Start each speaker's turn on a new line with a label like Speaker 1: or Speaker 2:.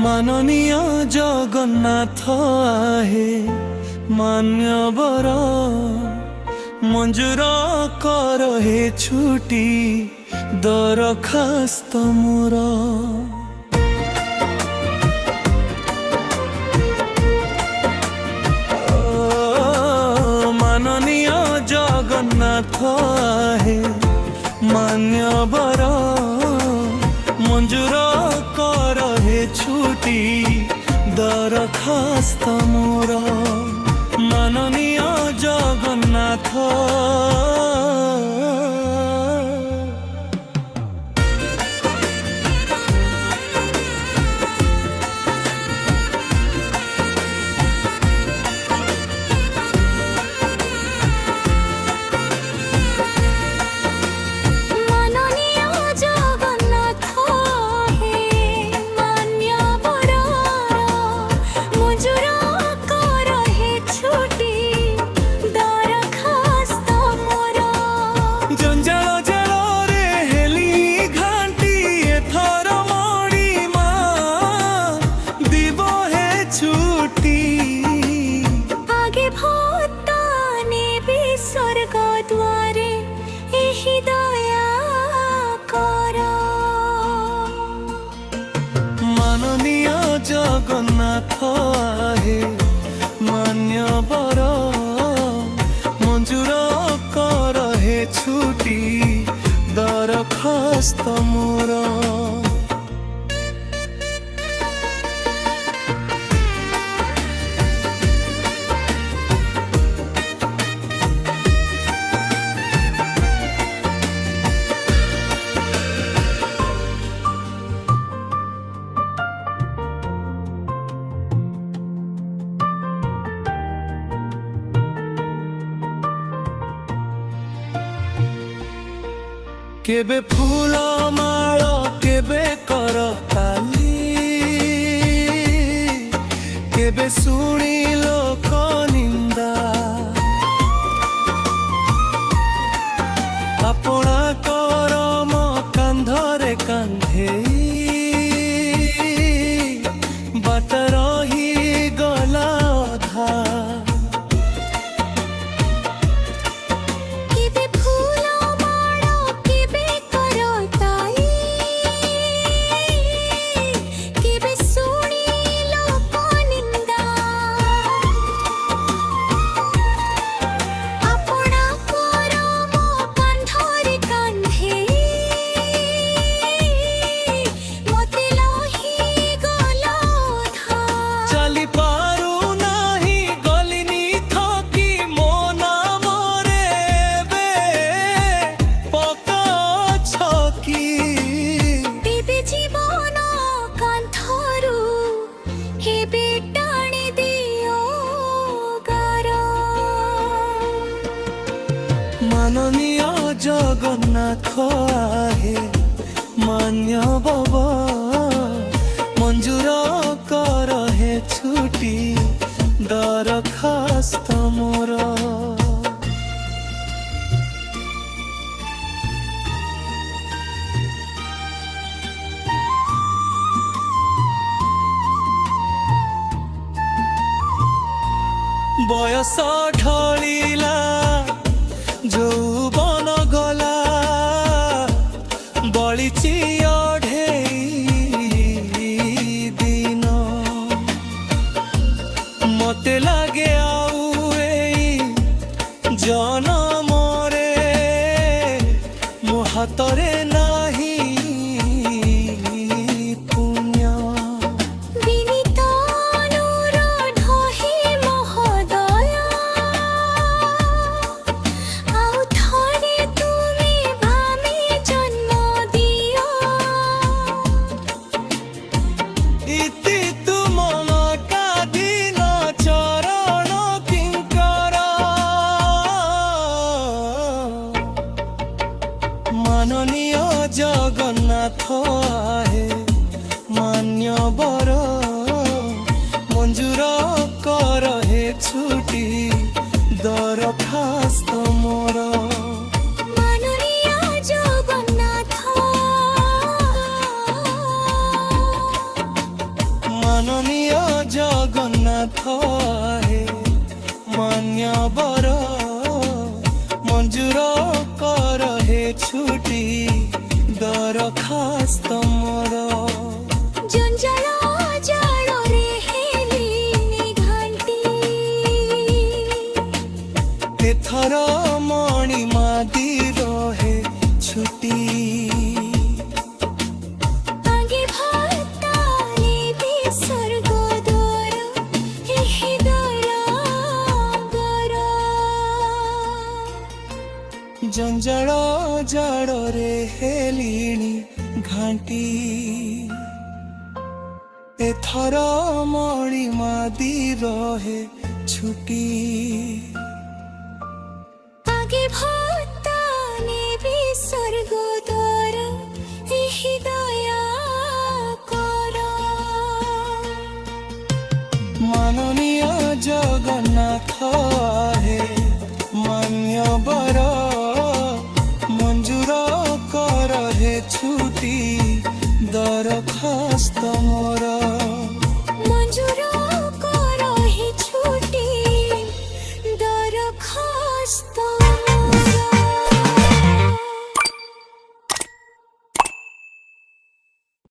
Speaker 1: माननीय जगन्नाथ आहे मान्यवर मंजूर कर हे छुट्टी दरखास्त मोर। माननीय जगन्नाथ आहे मान्यवर मंजूर कर हे छुट्टी दरखास्त मोर। माननीय जगन्नाथ माननीय जगन्नाथ आहे मान्यवर मंजूर कर हे छुट्टी दरखास्त मोर। केबे फूल माल केबे कर ताली केबे सुनी लोक निंदा आपणा करम कांधरे कांधे बाट रही गला अधा। माननीय जगन्नाथ आहे मान्यवर मंजूर कर हे छुट्टी दरखास्त मोर। बयस ढलिला যৌবন গলা বলিছি অঢেই দিন মতে লাগে আউ এই জনমরে মো হাতরে নাহি माननीय जगन्नाथ आहे मान्यवर मंजूर कर हे छुट्टी दरखास्त मोर।
Speaker 2: माननीय जगन्नाथ
Speaker 1: ଜଗନ୍ନାଥ ଆହେ ମାନ୍ୟବର ମଞ୍ଜୁର କର ହେ ଛୁଟି ଦରଖାସ୍ତ ମୋର
Speaker 2: ଜଞ୍ଜାଳ ଜାଳରେ ହେଲିଣି ଘାଣ୍ଟି
Speaker 1: ଏଥର ମଣିମାଦି ରହେ ଛୁଟି
Speaker 2: ଆଗେ ଭାତାରେ ବି ସ୍ୱର୍ଗ ଦ୍ୱାର ଏହି ଦୟାବର
Speaker 1: ଜଞ୍ଜାଳ ଜାଳରେ ହେଲିଣି ଘାଣ୍ଟି ଏଥର ମଣିମାଦି ରହେ ଛୁଟି
Speaker 2: ଆଗେ ଭାତାରେ ବି ସ୍ୱର୍ଗ ଦ୍ୱାର ଏହି ଦୟାକର
Speaker 1: ମାନନୀୟ ଜଗନ୍ନାଥ ଆହେ ମାନ୍ୟବର ମଞ୍ଜୁର କର ହେ ଛୁଟି ଦରଖାସ୍ତ ମୋର